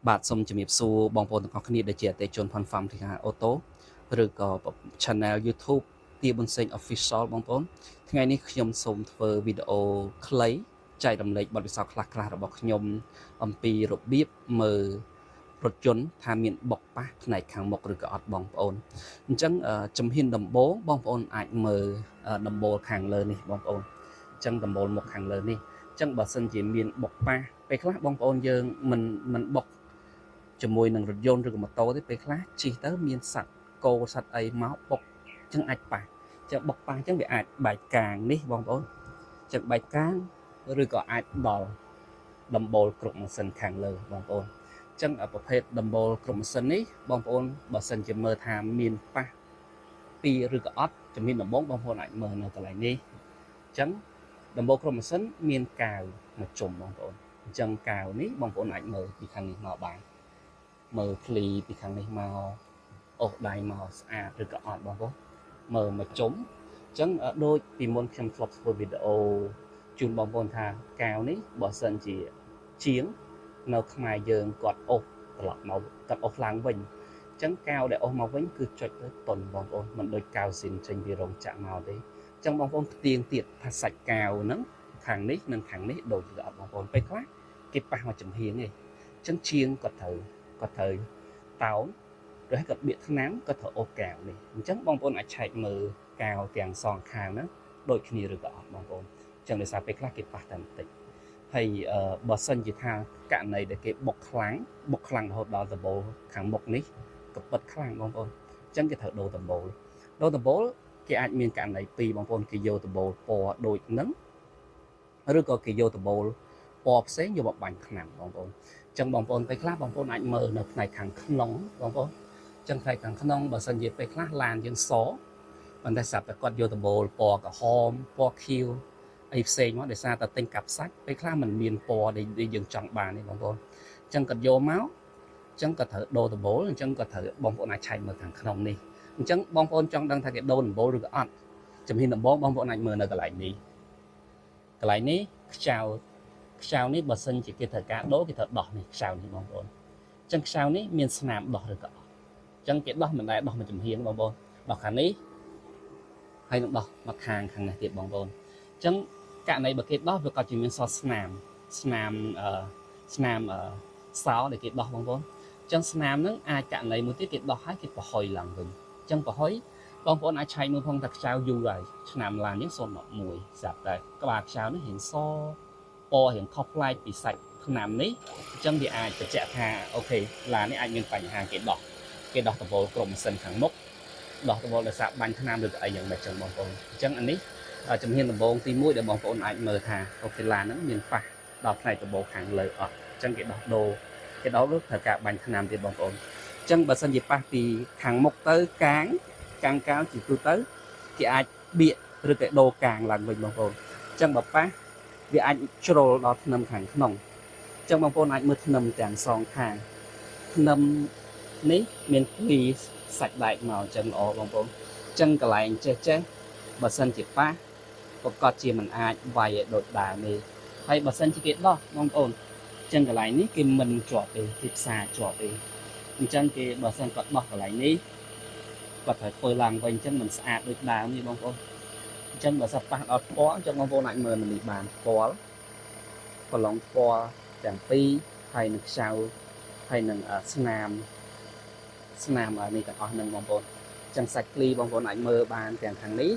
បាទសូមជំរាបសួរបងប្អូនទាំងអស់គ្នាដែលជាអតិថិជន Fun Farm ទីហាអូតូឬក៏ Channel YouTube ទាប៊ុនសេង Official បងប្អូនថ្ងៃនេះខ្ញុំសូមធ្វើវីដេអូខ្លីចែករំលែកបទពិសោធន៍ខ្លះៗរបស់ខ្ញុំអំពីរបៀបមើលរថយន្តថាមានបុកប៉ះផ្នែកខាងមុខឬក៏អត់បងប្អូនអញ្ចឹងជំហានដំបូងបងប្អូនអាចមើលដំបូលខាងលើនេះបងប្អូនអញ្ចឹងដំបូលមុខខាងលើនេះអញ្ចឹងបើសិនជាមានបុកប៉ះពេលខ្លះបងប្អូនយើងមិនបុកជាមួយនឹងរថយន្តឬក៏ម៉ូតូទេពេលខ្លះជិះទៅមានសត្វគោសត្វអីមកបុកអញ្ចឹងអាចប៉ះអញ្ចឹងបុកប៉ះអញ្ចឹងវាអាចបែកកាងនេះបងប្អូនអញ្ចឹងបែកកាងឬក៏អាចដល់ដំបូលគ្រប់ម៉ាស៊ីនខាងលើបងប្អូនអញ្ចឹងប្រភេទដំបូលគ្រប់ម៉ាស៊ីននេះបងប្អូនបើសិនជាមើលថាមានប៉ះពីឬក៏អត់ជំនាញដំបូងបងប្អូនអាចមើលនៅកន្លែងនេះអញ្ចឹងដំបូលគ្រប់ម៉ាស៊ីនមានកៅមកជុំបងប្អូនអញ្ចឹងកៅនេះបងប្អូនអាចមើលពីខាងនេះមកបានមើលឃ្លីពីខាងនេះមកអូសដៃមកស្អាតឬក៏អត់បងប្អូនមើលមកជុំអញ្ចឹងដូចពីមុនខ្ញុំធ្លាប់ធ្វើវីដេអូជូនបងប្អូនថាកៅនេះបើសិនជាជាងនៅខ្មែរយើងគាត់អូសត្រឡប់មកគាត់អូសឡើងវិញអញ្ចឹងកៅដែលអូសមកវិញគឺចុចទៅតុនបងប្អូនមិនដូចកៅស៊ីនចេញពីរោងចក្រមកទេអញ្ចឹងបងប្អូនផ្ទៀងទៀតថាសាច់កៅហ្នឹងខាងនេះនិងខាងនេះដូចឬអត់បងប្អូនពេលខ្លះគេប៉ះមកចំហៀងទេអញ្ចឹងជាងគាត់ត្រូវតោនឬឲ្យគាត់បៀកថ្នាំគាត់ត្រូវអូសកៅនេះអញ្ចឹងបងប្អូនអាចឆែកមើលកៅទាំងសងខាងហ្នឹងដូចគ្នាឬក៏អត់បងប្អូនអញ្ចឹងដោយសារពេលខ្លះគេប៉ះតែបន្តិចហើយបើសិនជាថាករណីដែលគេបុកខ្លាំងរហូតដល់ដបូលខាងមុខនេះក៏ពិតខ្លាំងបងប្អូនអញ្ចឹងគេត្រូវដូរដបូលគេអាចមានករណីពីរបងប្អូនគេយកដបូលពណ៌ដូចហ្នឹងឬក៏គេយកដបូលពណ៌ផ្សេងយកមកបាញ់ថ្នាំបងប្អូនអញ្ចឹងបងប្អូនពេលខ្លះបងប្អូនអាចមើលនៅផ្នែកខាងក្នុងបងប្អូនអញ្ចឹងផ្នែកខាងក្នុងបើសិនជាពេលខ្លះឡានយើងសប៉ុន្តែស្រាប់តែគាត់យកដបូលពណ៌ក្រហមពណ៌ខៀវអីផ្សេងមកដោយសារតែទិញកាប់សាច់ពេលខ្លះมันមានពណ៌ដែលយើងចង់បានទេបងប្អូនអញ្ចឹងគាត់យកមកអញ្ចឹងគាត់ត្រូវដូរដបូលអញ្ចឹងគាត់ត្រូវបងប្អូនអាចឆែកមើលខាងក្នុងនេះអញ្ចឹងបងប្អូនចង់ដឹងថាគេដូរដបូលឬក៏អត់ជំហានដំបូងបងប្អូនអាចមើលនៅកន្លែងនេះខ្ចៅនេះបើសិនជាគេត្រូវការដូរគេត្រូវដោះនេះខ្ចៅនេះបងប្អូនអញ្ចឹងខ្ចៅនេះមានស្នាមដោះឬក៏អត់អញ្ចឹងគេដោះមិនដែលដោះមួយចំហៀងបងប្អូនដោះខាងនេះហើយនឹងដោះមកខាងនេះទៀតបងប្អូនអញ្ចឹងករណីបើគេដោះវាក៏ជាមានសល់ស្នាមសោដែលគេដោះបងប្អូនអញ្ចឹងស្នាមហ្នឹងអាចករណីមួយទៀតគេដោះហើយគេប្រហុយឡើងវិញអញ្ចឹងប្រហុយបងប្អូនអាចឆែកមើលផងថាខ្ចៅយូរហើយឆ្នាំឡាននេះ011ស្រាប់តែក្បាលខ្ចៅនេះរៀងសពណ៌រៀងខុសប្លែកពីសាច់ឆ្នាំនេះអញ្ចឹងវាអាចបញ្ជាក់ថាអូខេឡាននេះអាចមានបញ្ហាគេដោះដបូលក្រុមម៉ាស៊ីនខាងមុខដោះដបូលដោយសារបាញ់ថ្នាំឬអីយ៉ាងម៉េចចឹងបងប្អូនអញ្ចឹងអានេះជំហានដំបូងទី1ដែលបងប្អូនអាចមើលថាអូខេឡានហ្នឹងមានប៉ះដល់ផ្នែកដបូលខាងលើអត់អញ្ចឹងគេដោះដូរត្រូវការបាញ់ថ្នាំទៀតបងប្អូនអញ្ចឹងបើសិនជាប៉ះពីខាងមុខទៅកាងកៅជាទូទៅគេអាចបៀកឬក៏ដូរកាងឡើងវិញបងប្អូនអញ្ចឹងបើប៉ះវាអាចជ្រុលដល់ធ្នឹមខាងក្នុងអញ្ចឹងបងប្អូនអាចមើលធ្នឹមទាំងសងខាងធ្នឹមនេះមានពីសាច់ដែកមកអញ្ចឹងល្អបងប្អូនអញ្ចឹងកន្លែងចេះបើសិនជាប៉ះប្រកាសជាមិនអាចវាយឲ្យដូចដើមទេហើយបើសិនជាគេដោះបងប្អូនអញ្ចឹងកន្លែងនេះគេមិនជាប់ទេគេផ្សារជាប់ទេអញ្ចឹងគេបើសិនគាត់ដោះកន្លែងនេះគាត់ត្រូវធ្វើឡើងវិញអញ្ចឹងមិនស្អាតដូចដើមនេះបងប្អូនអញ្ចឹងបើសិនប៉ះដល់ផ្ពាល់អញ្ចឹងបងប្អូនអាចមើលនេះបានផ្ពាល់ប្រឡងផ្ពាល់ទាំងពីរហើយនឹងខ្ចៅហើយនឹងស្នាមនេះទាំងអស់ហ្នឹងបងប្អូនអញ្ចឹងសាច់ឃ្លីបងប្អូនអាចមើលបានទាំងខាងនេះ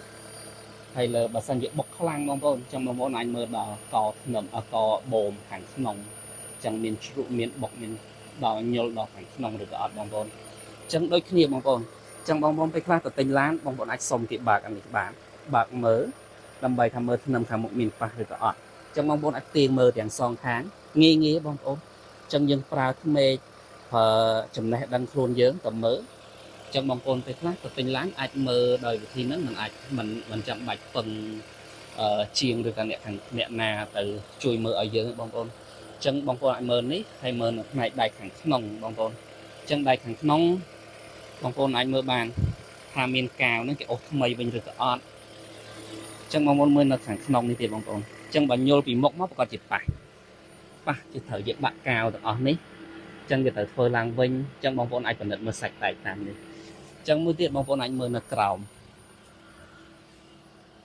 ហើយលើបើសិនជាបុកខ្លាំងបងប្អូនអញ្ចឹងបងប្អូនអាចមើលដល់កធ្នឹមកបូមខាងក្នុងអញ្ចឹងមានជ្រុកមានបុកមានដល់ញុលដល់ខាងក្នុងឬក៏អត់បងប្អូនអញ្ចឹងដូចគ្នាបងប្អូនអញ្ចឹងបងប្អូនពេលខ្លះទៅទិញឡានបងប្អូនអាចសុំគេបើកអានេះបានបើកមើលដើម្បីថាមើលធ្នឹមខាងមុខមានប៉ះឬក៏អត់អញ្ចឹងបងប្អូនអាចទាញមើលទាំងសងខាងងាយបងប្អូនអញ្ចឹងយើងប្រើថ្មេកប្រើចំណេះដឹងខ្លួនយើងទៅមើលអញ្ចឹងបងប្អូនពេលខ្លះទៅទិញឡានអាចមើលដោយវិធីហ្នឹងមិនចាំបាច់ពឹងជាងឬក៏អ្នកណាទៅជួយមើលឲ្យយើងបងប្អូនអញ្ចឹងបងប្អូនអាចមើលនេះហើយមើលនៅផ្នែកដៃខាងក្នុងបងប្អូនអញ្ចឹងដៃខាងក្នុងបងប្អូនអាចមើលបានថាមានកៅហ្នឹងគេអូសថ្មីវិញឬក៏អត់អញ្ចឹងបងប្អូនមើលនៅខាងក្នុងនេះទៀតបងប្អូនអញ្ចឹងបើញុលពីមុខមកប្រកាសជាប៉ះជាត្រូវយកបាក់កៅទាំងអស់នេះ ចឹងវាត្រូវធ្វើឡើងវិញចឹងបងប្អូនអាចពិនិត្យមើលសាច់ដែកតាមនេះចឹងមួយទៀតបងប្អូនអាចមើលនៅក្រោម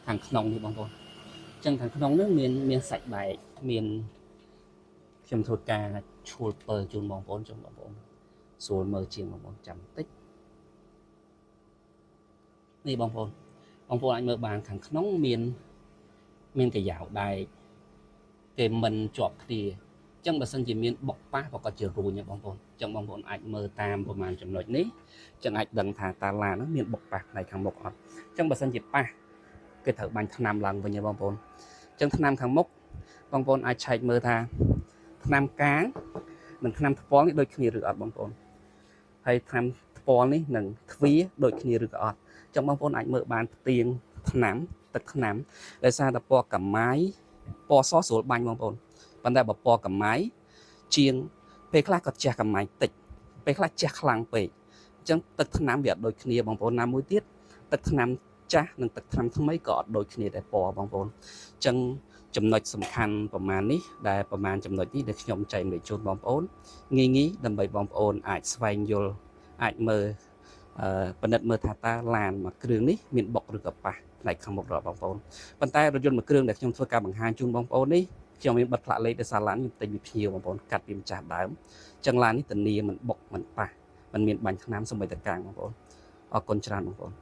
ខាងក្នុងនេះបងប្អូនចឹងខាងក្នុងនេះមានសាច់ដែកមានខ្ញុំធ្វើការឈួលពើជូនបងប្អូនចឹងបងប្អូនស្រួលមើលជាងបងប្អូនចាំតិចនេះបងប្អូនអាចមើលបានខាងក្នុងមានកាយ៉ាវដែកគេមិនជាប់គ្នាចឹងបើសិនជាមានបុកប៉ះក៏ជារួញដែរបងប្អូនចឹងបងប្អូនអាចមើលតាមប្រមាណចំណុចនេះចឹងអាចដឹងថាតាឡានហ្នឹងមានបុកប៉ះផ្នែកខាងមុខអត់ចឹងបើសិនជាប៉ះគេត្រូវបាញ់ថ្នាំឡើងវិញទេបងប្អូនចឹងថ្នាំខាងមុខបងប្អូនអាចឆែកមើលថាថ្នាំកាងនិងថ្នាំថ្ពាល់នេះដូចគ្នាឬអត់បងប្អូនហើយថ្នាំថ្ពាល់នេះនិងទ្វាដូចគ្នាឬក៏អត់ចឹងបងប្អូនអាចមើលបានផ្ទៀងថ្នាំទឹកថ្នាំដោយសារតែពណ៌កាម៉ាយពណ៌សស្រួលបាញ់បងប្អូនប៉ុន្តែបើពណ៌កាម៉ាយជាងពេលខ្លះក៏ជះកាម៉ាយតិចពេលខ្លះជះខ្លាំងពេកអញ្ចឹងទឹកថ្នាំវាអត់ដូចគ្នាបងប្អូនណាមួយទៀតទឹកថ្នាំចាស់និងទឹកថ្នាំថ្មីក៏អត់ដូចគ្នាដែរពណ៌បងប្អូនអញ្ចឹងចំណុចសំខាន់ប្រមាណនេះដែលប្រមាណចំណុចនេះដែលខ្ញុំចែកម្លែកជូនបងប្អូនងាយដើម្បីបងប្អូនអាចស្វែងយល់អាចមើលពិនិត្យមើលថាតើឡានមួយគ្រឿងនេះមានបុកឬក៏ប៉ះផ្នែកខាងមុខរបស់បងប្អូនប៉ុន្តែរថយន្តមួយគ្រឿងដែលខ្ញុំធ្វើការបង្ហាញជូនបងប្អូននេះខ្ញុំមានបិទផ្លាកលេខដោយសារឡានខ្ញុំទិញពីភ្ញៀវបងប្អូនកាត់ពីម្ចាស់ដើមអញ្ចឹងឡាននេះធានាមិនបុកមិនប៉ះមិនមានបាញ់ថ្នាំសូម្បីតែកាំងបងប្អូនអរគុណច្រើនបងប្អូន